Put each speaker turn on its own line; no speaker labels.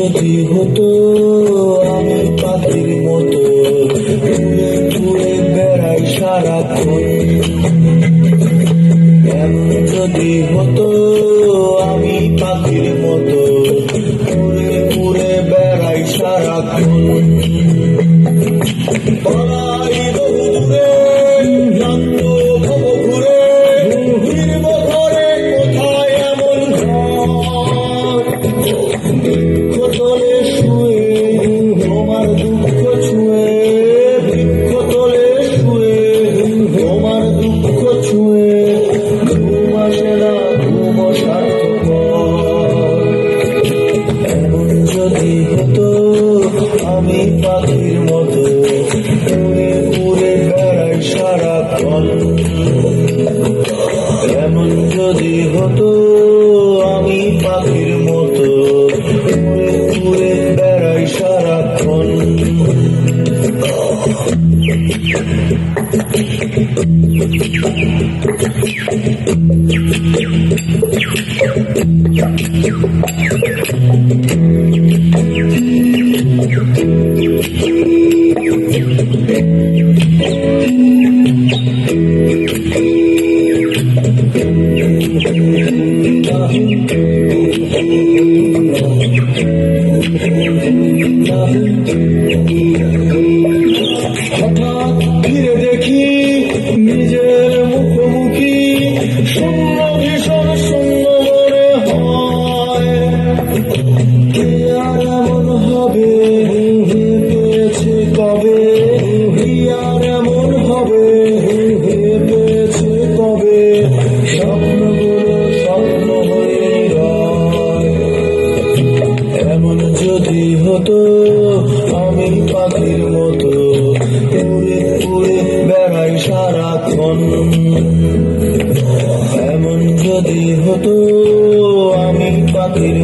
যদি হতো আমি পাখির মতো ঘুরে ঘুরে বেড়াই সারাক্ষণ, এমন যদি হতো আমি পাখির মতো ঘুরে ঘুরে বেড়াই সারাক্ষণ, পড়াই বহু দূরে ক্লান্ত হব ঘুরে, ফিরব ঘরে কোথায় এমন ঘর, বৃক্ষ তলে শুয়ে তোমার দুঃখ ছুঁয়ে, বৃক্ষ তলে শুয়ে তোমার দুঃখ ছুঁয়ে, ঘুম আসে না ঘুম সার্থকর, এমন যদি হতো আমি পাখির মতো ঘুরে ঘুরে বেড়াই সারাক্ষণ, এমন যদি হতো আমি পাখির মতো ঘুরে ঘুরে বেড়াই সারাক্ষণ। হঠাৎ ফিরে দেখি নিজের মুখোমুখি, শূন্য ভীষণ শূন্য মনে হয়, কে আর এমন হবে পেয়েছে কবে, কে আর এমন হবে পেয়েছে কবে, স্বপ্নগুলো স্বপ্ন হয়ে রয়, এমন যদি হতো আমি পাখির মতো উড়ে উড়ে বেড়াই সারাক্ষণ, এমন যদি হতো আমি পাখির